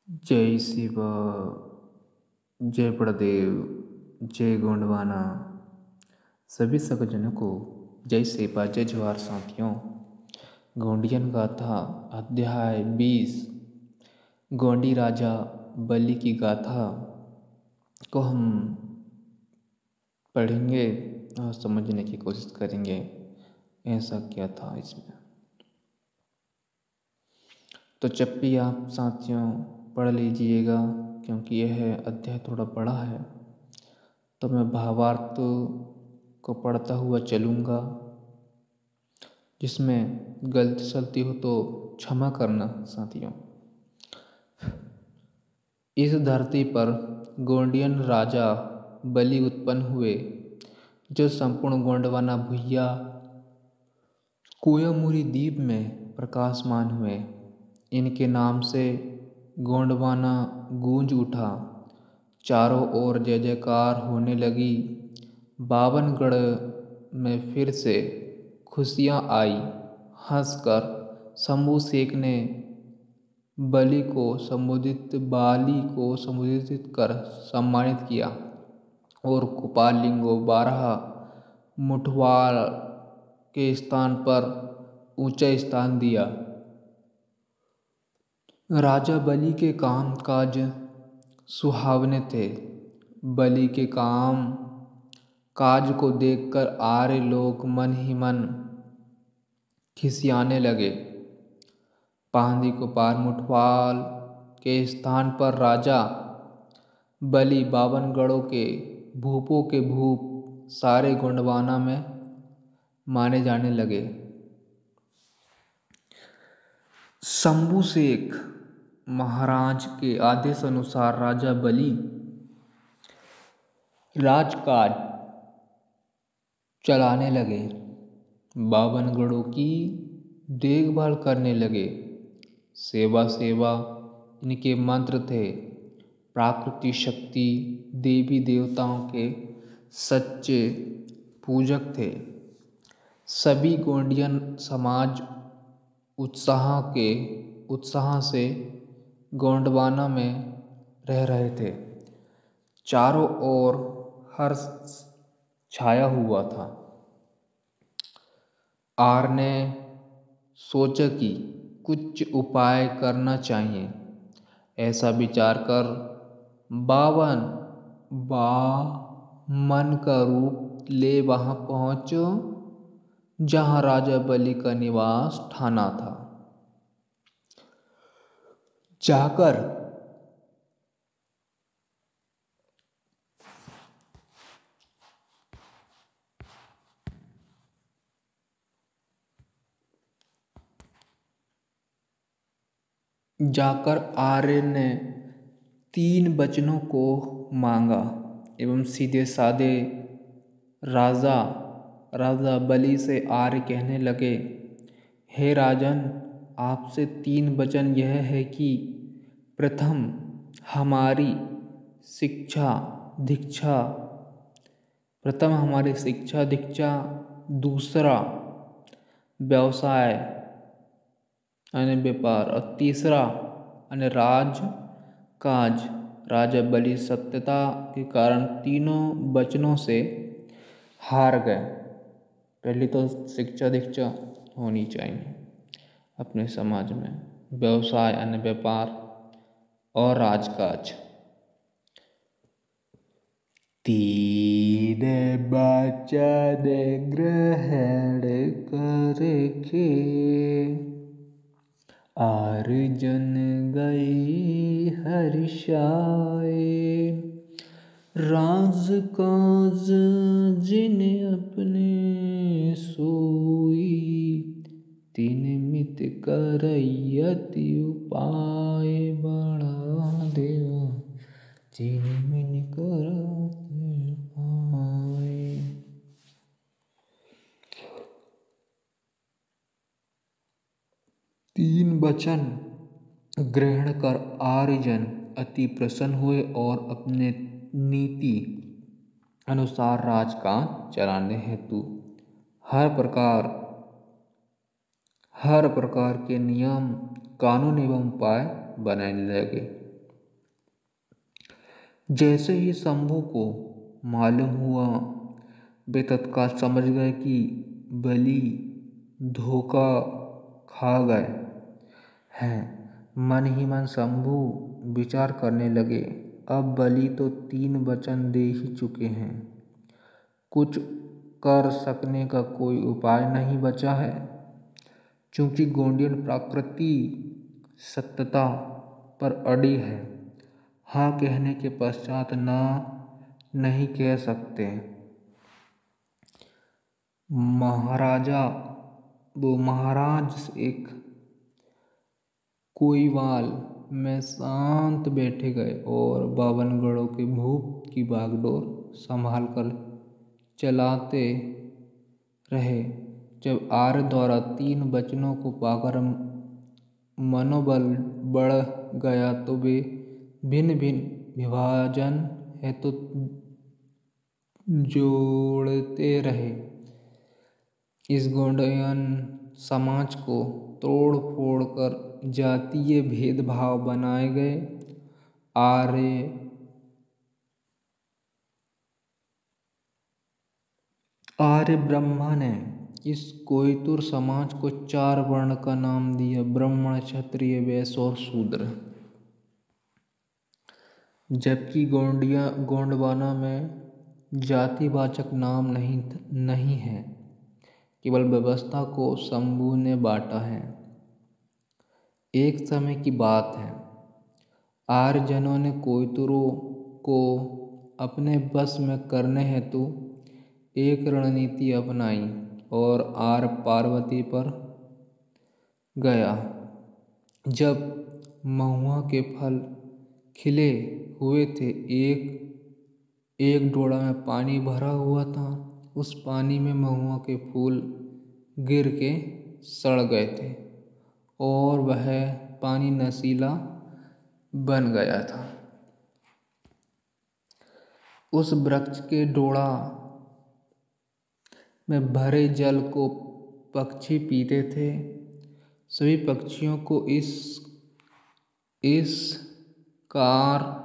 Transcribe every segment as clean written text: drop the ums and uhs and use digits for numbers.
जय शिव, जय प्रदेव, जय गोंडवाना। सभी सज्जनों को जय शिवा, जय जवाहर साथियों। गोंडियन गाथा अध्याय 20 गोंडी राजा बलि की गाथा को हम पढ़ेंगे और समझने की कोशिश करेंगे ऐसा क्या था इसमें। तो चप्पी आप साथियों पढ़ लीजिएगा, क्योंकि यह अध्याय थोड़ा बड़ा है। तो मैं भावार्थ को पढ़ता हुआ चलूँगा, जिसमें गलती सलती हो तो क्षमा करना साथियों। इस धरती पर गोंडियन राजा बलि उत्पन्न हुए, जो संपूर्ण गोंडवाना भुइया कोयामुरी द्वीप में प्रकाशमान हुए। इनके नाम से गोंडवाना गूंज उठा, चारों ओर जय जयकार होने लगी। बावनगढ़ में फिर से खुशियाँ आई। हंसकर शंभू शेख ने बाली को संबोधित कर सम्मानित किया और गोपाल लिंगो 12 मुठवाल के स्थान पर ऊंचा स्थान दिया। राजा बलि के काम काज सुहावने थे। बलि के काम काज को देखकर आर्य लोग मन ही मन खिसियाने लगे। पांदी को पार मुठवाल के स्थान पर राजा बलि बावनगढ़ों के भूपों के भूप सारे गोंडवाना में माने जाने लगे। शंभू शेख महाराज के आदेश अनुसार राजा बलि राजकाज चलाने लगे, बावनगढ़ों की देखभाल करने लगे। सेवा सेवा इनके मंत्र थे। प्राकृतिक शक्ति देवी देवताओं के सच्चे पूजक थे। सभी गोंडियन समाज उत्साह से गोंडवाना में रह रहे थे। चारों ओर हर्ष छाया हुआ था। आर ने सोचा कि कुछ उपाय करना चाहिए। ऐसा विचार कर मन का रूप ले वहां पहुंचो जहां राजा बलि का निवास ठाना था। जाकर आर्य ने 3 वचनों को मांगा एवं सीधे साधे राजा बलि से आर्य कहने लगे, हे राजन, आपसे 3 वचन यह है कि प्रथम हमारी शिक्षा दीक्षा, दूसरा व्यवसाय यानी व्यापार, और तीसरा यानी राज काज। राजा बलि सत्यता के कारण तीनों वचनों से हार गए। पहले तो शिक्षा दीक्षा होनी चाहिए अपने समाज में, व्यवसाय यानी व्यापार और राजकाज। 3 वचन ग्रहण करके आर्यजन गए हर्षाए। राजकाज जिन अपने सोई, तीन मित करैयति उपाय बढ़ा देवा। जिन मिन करत उपाय। 3 वचन ग्रहण कर आर्यजन अति प्रसन्न हुए और अपने नीति अनुसार राजकाज चलाने हेतु हर प्रकार के नियम कानून एवं उपाय बनाने लगे। जैसे ही शंभू को मालूम हुआ, वे तत्काल समझ गए कि बलि धोखा खा गए हैं। मन ही मन शंभू विचार करने लगे, अब बलि तो 3 वचन दे ही चुके हैं, कुछ कर सकने का कोई उपाय नहीं बचा है। चूंकि गोंडियन प्रकृति सत्यता पर अड़ी है, हाँ कहने के पश्चात ना नहीं कह सकते। महाराज एक कोईवाल में शांत बैठे गए और 52 गढ़ों के भूप की बागडोर संभाल कर चलाते रहे। जब आर्य द्वारा 3 वचनों को पाकर मनोबल बढ़ गया तो वे भिन्न भिन्न विभाजन हेतु जोड़ते रहे। इस गोंडियन समाज को तोड़ फोड़ कर जातीय भेदभाव बनाए गए। आर्य ब्रह्मा ने इस कोयतुर समाज को 4 वर्ण का नाम दिया, ब्राह्मण, क्षत्रिय, वैश्य और शूद्र। जबकि गोंडवाना में जातिवाचक नाम नहीं है, केवल व्यवस्था को शंभू ने बांटा है। एक समय की बात है, आर्यजनों ने कोयतुरों को अपने बस में करने हेतु एक रणनीति अपनाई और आर्य पार्वती पर गया। जब महुआ के फल खिले हुए थे, एक डोड़ा में पानी भरा हुआ था। उस पानी में महुआ के फूल गिर के सड़ गए थे और वह पानी नशीला बन गया था। उस वृक्ष के डोड़ा में भरे जल को पक्षी पीते थे। सभी पक्षियों को इस कार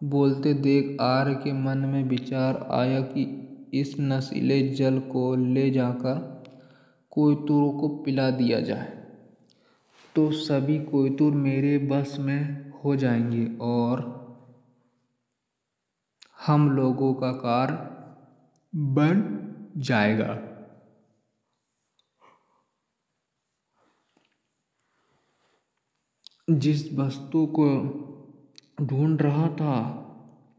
बोलते देख आर्य के मन में विचार आया कि इस नशीले जल को ले जाकर कोयतुरों को पिला दिया जाए, तो सभी कोयतुर मेरे बस में हो जाएंगे और हम लोगों का कार बन जाएगा। जिस वस्तु को ढूंढ रहा था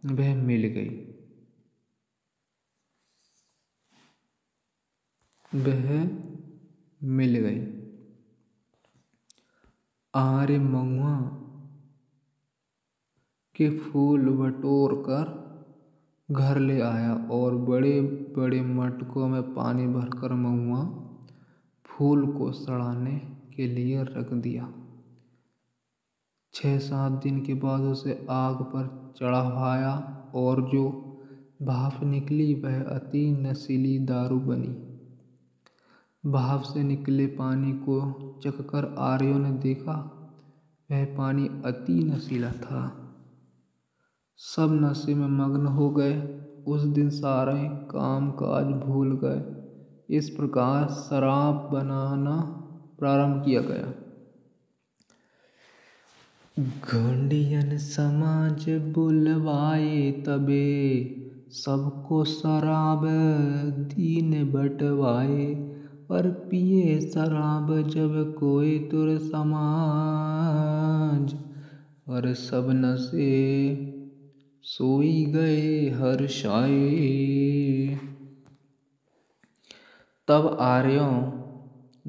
वह मिल गई। आर्य महुआ के फूल बटोर कर घर ले आया और बड़े बड़े मटकों में पानी भरकर महुआ फूल को सड़ाने के लिए रख दिया। 6-7 दिन के बाद उसे आग पर चढ़ाया और जो भाप निकली वह अति नशीली दारू बनी। भाप से निकले पानी को चखकर आर्यों ने देखा, वह पानी अति नशीला था। सब नशे में मग्न हो गए। उस दिन सारे काम काज भूल गए। इस प्रकार शराब बनाना प्रारंभ किया गया। गोंडियन समाज बुलवाए तबे, सबको शराब दीन बटवाए। और पिए शराब जब कोयतुर समाज, और सब नशे सोई गए हर्षाए। तब आर्यों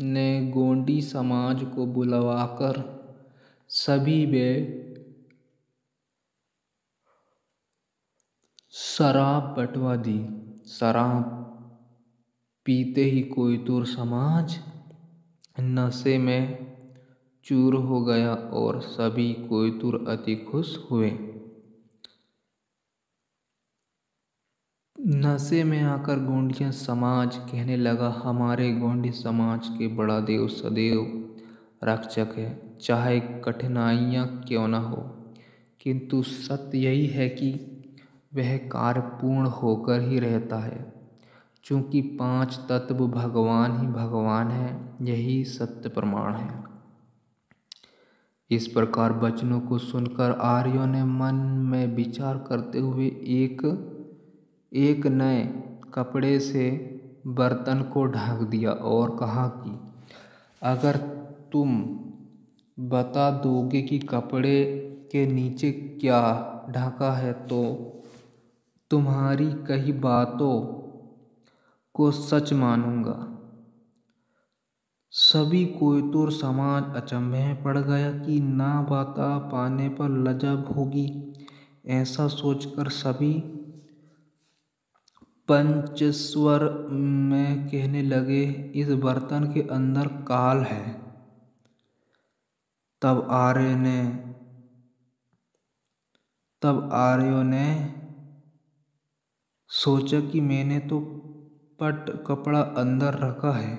ने गोंडी समाज को बुलवाकर सभी में शराब बंटवा दी। शराब पीते ही कोयतुर समाज नशे में चूर हो गया और सभी कोयतुर अति खुश हुए। नशे में आकर गोंडिया समाज कहने लगा, हमारे गोंडी समाज के बड़ा देव सदैव रक्षक है, चाहे कठिनाइयाँ क्यों न हो। किंतु सत्य यही है कि वह कार्य पूर्ण होकर ही रहता है। चूँकि 5 तत्व भगवान ही भगवान है, यही सत्य प्रमाण है। इस प्रकार वचनों को सुनकर आर्यों ने मन में विचार करते हुए एक नए कपड़े से बर्तन को ढक दिया और कहा कि अगर तुम बता दोगे कि कपड़े के नीचे क्या ढका है तो तुम्हारी कही बातों को सच मानूंगा। सभी कोयतुर समाज अचंभे में पड़ गया कि ना बता पाने पर लज्जा होगी। ऐसा सोचकर सभी पंचस्वर में कहने लगे, इस बर्तन के अंदर काल है। तब आर्यों ने सोचा कि मैंने तो पट कपड़ा अंदर रखा है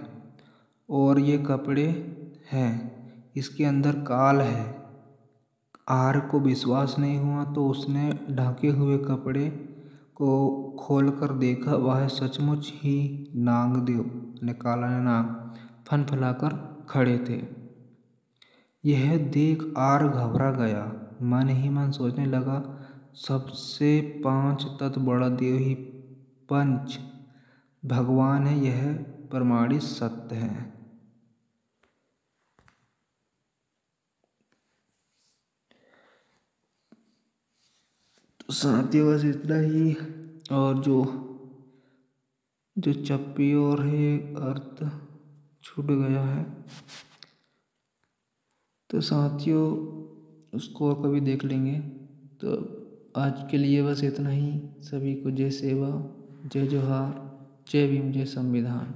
और ये कपड़े हैं, इसके अंदर काल है। आर्य को विश्वास नहीं हुआ तो उसने ढके हुए कपड़े को खोलकर देखा, वह सचमुच ही नागदेव ने काला नाग फनफनाकर खड़े थे। यह देख आर्य घबरा गया, मन ही मन सोचने लगा, सबसे 5 तत्व बड़ा देव ही पंच भगवान है, यह प्रमाणित सत्य है। तो साथियों बस इतना ही। और जो चप्पी और है अर्थ छूट गया है, तो साथियों उसको कभी देख लेंगे। तो आज के लिए बस इतना ही। सभी को जय सेवा, जय जोहार, जय भीम, जय संविधान।